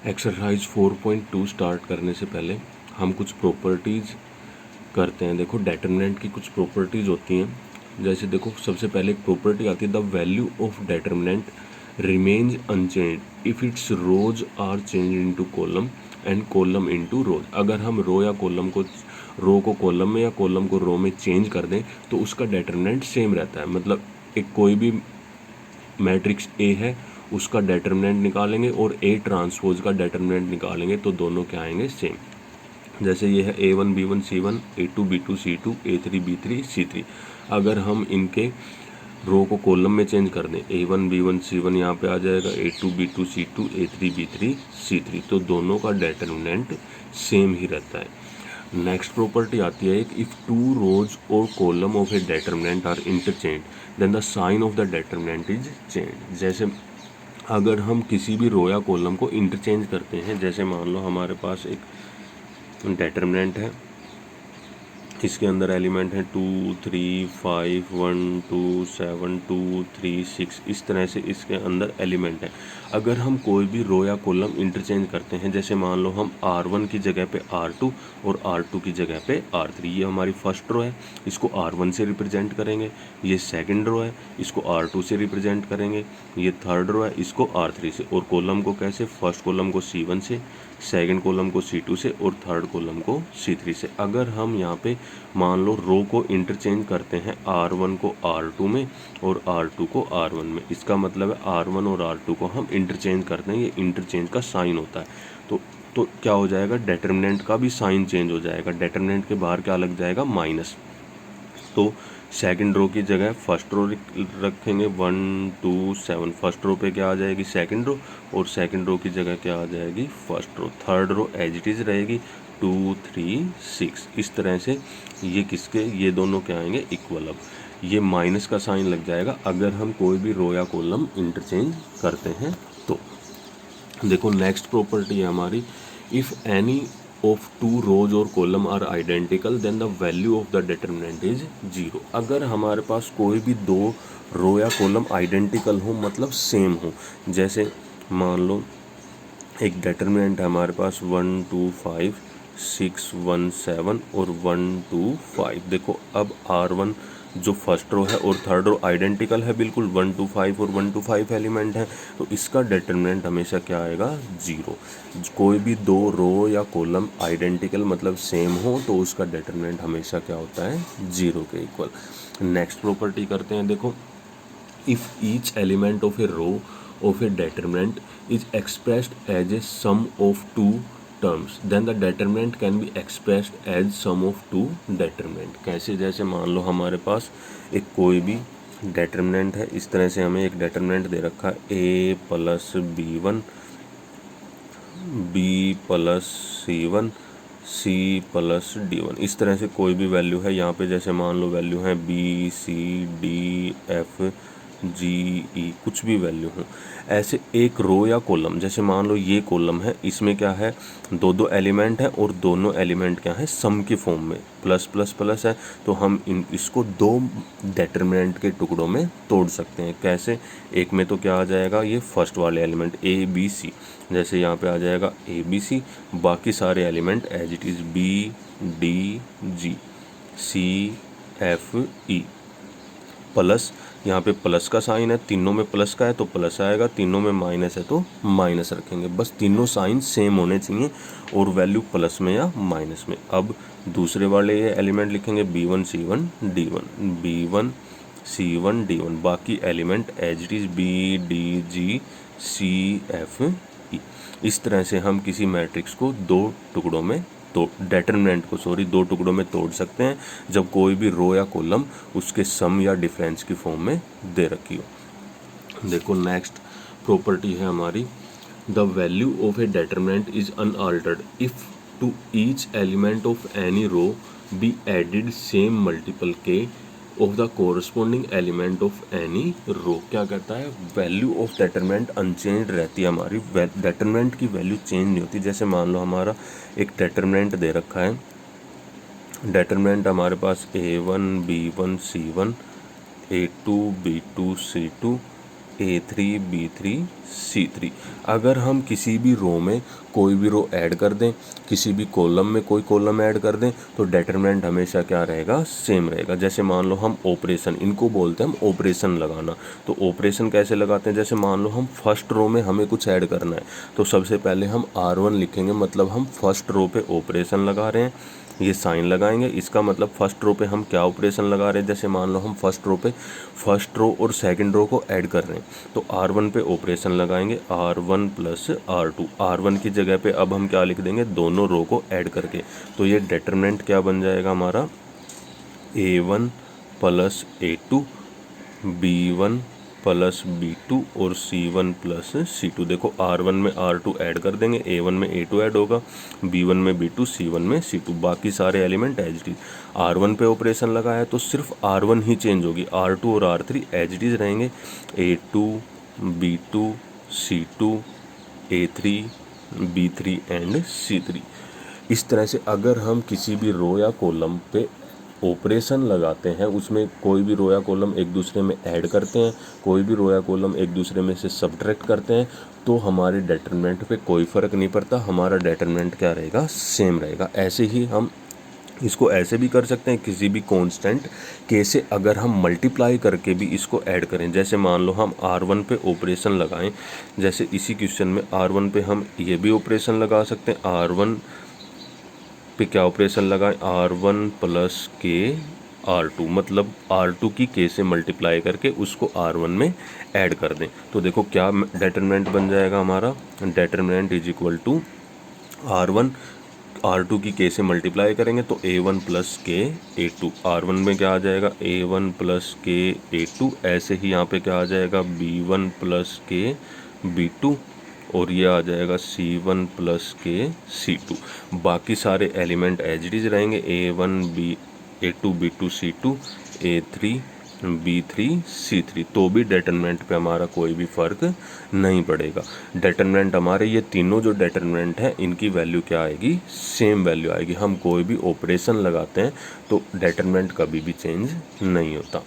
Exercise 4.2 start करने से पहले हम कुछ प्रॉपर्टीज़ करते हैं। देखो डिटरमिनेंट की कुछ प्रॉपर्टीज़ होती हैं। जैसे देखो सबसे पहले एक प्रॉपर्टी आती है, the value of determinant remains unchanged if its rows are change into column and column into rows. अगर हम रो को कॉलम में या कॉलम को रो में चेंज कर दें तो उसका डिटरमिनेंट सेम रहता है। मतलब एक कोई भी मैट्रिक्स ए है उसका डिटरमिनेंट निकालेंगे और ए ट्रांसपोज का डिटरमिनेंट निकालेंगे तो दोनों क्या आएंगे, सेम। जैसे ये है A1 B1 C1 A2 B2 C2 A3 B3 C3। अगर हम इनके रो को कॉलम में चेंज कर दें, A1 B1 C1 यहाँ पे आ जाएगा, A2 B2 C2 A3 B3 C3, तो दोनों का डिटरमिनेंट सेम ही रहता है। नेक्स्ट प्रॉपर्टी आती है एक, इफ़ टू रोज और column of a determinant are interchange then the sign of the determinant is change. जैसे अगर हम किसी भी रो या कॉलम को इंटरचेंज करते हैं, जैसे मान लो हमारे पास एक डिटरमिनेंट है, इसके अंदर एलिमेंट है 2 3 5 1 2 7 2 3 6, इस तरह से इसके अंदर एलिमेंट है। अगर हम कोई भी रो या कॉलम इंटरचेंज करते हैं, जैसे मान लो हम R1 की जगह पे R2 और R2 की जगह पे R3, ये हमारी फर्स्ट रो है, इसको R1 से रिप्रेजेंट करेंगे। ये सेकंड रो है, इसको R2 से रिप्रेजेंट करेंगे। ये थर्ड रो है, इसको R3 से। और कॉलम को कैसे, फर्स्ट कॉलम को C1 से, सेकंड कॉलम को C2 से और थर्ड कॉलम को C3 से। अगर हम यहाँ पे मान लो रो को इंटरचेंज करते हैं, R1 को R2 में और R2 को R1 में, इसका मतलब है R1 और R2 को हम इंटरचेंज करते हैं, ये इंटरचेंज का साइन होता है। तो क्या हो जाएगा, डिटरमिनेंट का भी साइन चेंज हो जाएगा। डिटरमिनेंट के बाहर क्या लग जाएगा, माइनस। तो सेकंड रो की जगह फर्स्ट रो रखेंगे 1 2 7, फर्स्ट रो पे क्या आ जाएगी, सेकंड रो, और सेकंड रो की जगह क्या आ जाएगी, first row. Third row as it is रहेगी 2 3 6। इस तरह से ये दोनों क्या आएंगे, इक्वल। अब ये माइनस का साइन लग जाएगा अगर हम कोई भी रो या कॉलम इंटरचेंज करते हैं। तो देखो नेक्स्ट प्रॉपर्टी है हमारी, if any of two rows और column are identical then the value of the determinant is 0। अगर हमारे पास कोई भी दो रो या कॉलम आइडेंटिकल हो, मतलब सेम हो, जैसे मान लो एक डिटरमिनेंट है हमारे पास 1 2 5 6 1 7 और 1 2 5। देखो अब R1 जो फर्स्ट रो है और थर्ड रो आइडेंटिकल है बिल्कुल, 1 2 5 और 1 2 5 एलिमेंट है, तो इसका डिटरमिनेंट हमेशा क्या आएगा, 0। कोई भी दो रो या कॉलम आइडेंटिकल मतलब सेम हो तो उसका डिटरमिनेंट हमेशा क्या होता है, 0 के इक्वल। नेक्स्ट प्रॉपर्टी करते हैं। देखो if each element of a row of a determinant is expressed as a sum of two terms then the determinant can be expressed as sum of two determinant। कैसे, जैसे मान लो हमारे पास एक कोई भी determinant है, इस तरह से हमें एक determinant दे रखा है a plus B1 B plus C1 C plus D1, इस तरह से कोई भी वैल्यू है यहाँ पे, जैसे मान लो वैल्यू है B C D F G E, कुछ भी वैल्यू हो। ऐसे एक रो या कॉलम, जैसे मान लो ये कॉलम है, इसमें क्या है, दो एलिमेंट है और दोनों एलिमेंट क्या है, सम के फॉर्म में, प्लस प्लस प्लस है, तो हम इसको दो डिटरमिनेंट के टुकड़ों में तोड़ सकते हैं। कैसे, एक में तो क्या आ जाएगा, ये फर्स्ट वाले एलिमेंट A B C, जैसे यहाँ पे आ जाएगा A B C, बाकी सारे element as it is B D G C F E, plus यहाँ पे प्लस का साइन है, तीनों में प्लस का है तो प्लस आएगा, तीनों में माइनस है तो माइनस रखेंगे। बस तीनों साइन सेम होने चाहिए और वैल्यू प्लस में या माइनस में। अब दूसरे वाले ये एलिमेंट लिखेंगे B1 C1 D1 B1 C1 D1, बाकी element as it is B D G C F E। इस तरह से हम किसी मैट्रिक्स को दो टुकड़ों में दो टुकड़ों में तोड़ सकते हैं जब कोई भी रो या कॉलम उसके सम या डिफरेंस की फॉर्म में दे रखी हो। देखो नेक्स्ट प्रॉपर्टी है हमारी, the value of a determinant is unaltered if to each element of any row be added same multiple K of the corresponding element of any row. क्या कहता है, वैल्यू ऑफ डिटरमिनेंट अनचेंज रहती है हमारी, determinant की value change नहीं होती। जैसे मान लो हमारा एक डिटरमिनेंट दे रखा है, डिटरमिनेंट हमारे पास A1 B1 C1 A2 B2 C2 A3 B3 C3। अगर हम किसी भी रो में कोई भी रो ऐड कर दें, किसी भी कॉलम में कोई कॉलम ऐड कर दें, तो डिटरमिनेंट हमेशा क्या रहेगा, सेम रहेगा। जैसे मान लो हम ऑपरेशन, इनको बोलते हैं हम ऑपरेशन लगाना। तो ऑपरेशन कैसे लगाते हैं, जैसे मान लो हम फर्स्ट रो में हमें कुछ ऐड करना है, तो सबसे पहले हम R1 लिखेंगे, मतलब हम फर्स्ट रो पे ऑपरेशन लगा रहे हैं, ये साइन लगाएंगे। इसका मतलब फर्स्ट रो पे हम क्या ऑपरेशन लगा रहे हैं, जैसे मान लो हम फर्स्ट रो पे फर्स्ट रो और सेकंड रो को ऐड कर रहे हैं, तो R1 पे ऑपरेशन लगाएंगे, R1 प्लस R2। R1 की जगह पे अब हम क्या लिख देंगे, दोनों रो को ऐड करके। तो ये डिटरमिनेंट क्या बन जाएगा हमारा, A1 plus A2, B1 plus B2 और C1 प्लस C2। देखो R1 में R2 ऐड कर देंगे, A1 में A2 ऐड होगा, B1 में B2, C1 में C2, बाकी सारे element as it is. R1 पे ऑपरेशन लगाया तो सिर्फ R1 ही चेंज होगी, R2 और R3 एज इट इज रहेंगे, A2 B2 C2 A3 B3 and C3। इस तरह से अगर हम किसी भी रो या कॉलम पे ऑपरेशन लगाते हैं, उसमें कोई भी रो या कॉलम एक दूसरे में ऐड करते हैं, कोई भी रो या कॉलम एक दूसरे में से सब्ट्रैक्ट करते हैं, तो हमारे डिटरमिनेंट पे कोई फ़र्क नहीं पड़ता, हमारा डिटरमिनेंट क्या रहेगा, सेम रहेगा। ऐसे ही हम इसको ऐसे भी कर सकते हैं, किसी भी कांस्टेंट के से अगर हम मल्टीप्लाई करके भी इसको ऐड करें, जैसे मान लो हम R1 पे ऑपरेशन लगाएं, जैसे इसी क्वेश्चन में R1 पे हम ये भी ऑपरेशन लगा सकते हैं, R1 पे क्या ऑपरेशन लगाएं, R1 प्लस के R2, मतलब R2 की K से मल्टीप्लाई करके उसको R1 में ऐड कर दें। तो देखो क्या डिटरमिनेंट बन जाएगा हमारा, determinant is equal to R1, R2 की K से मल्टीप्लाई करेंगे तो A1 प्लस के A2। R1 में क्या आ जाएगा, A1 प्लस के A2, ऐसे ही यहाँ पे क्या आ जाएगा, B1 प्लस के B2, और ये आ जाएगा C1 प्लस के C2। बाकी सारे एलिमेंट एज इट इज रहेंगे, A1 A2 B2 C2 A3 B3 C3, तो भी डिटरमिनेंट पे हमारा कोई भी फ़र्क नहीं पड़ेगा। डिटरमिनेंट हमारे ये तीनों जो डिटरमिनेंट हैं, इनकी वैल्यू क्या आएगी, सेम वैल्यू आएगी। हम कोई भी ऑपरेशन लगाते हैं तो डिटरमिनेंट कभी भी चेंज नहीं होता।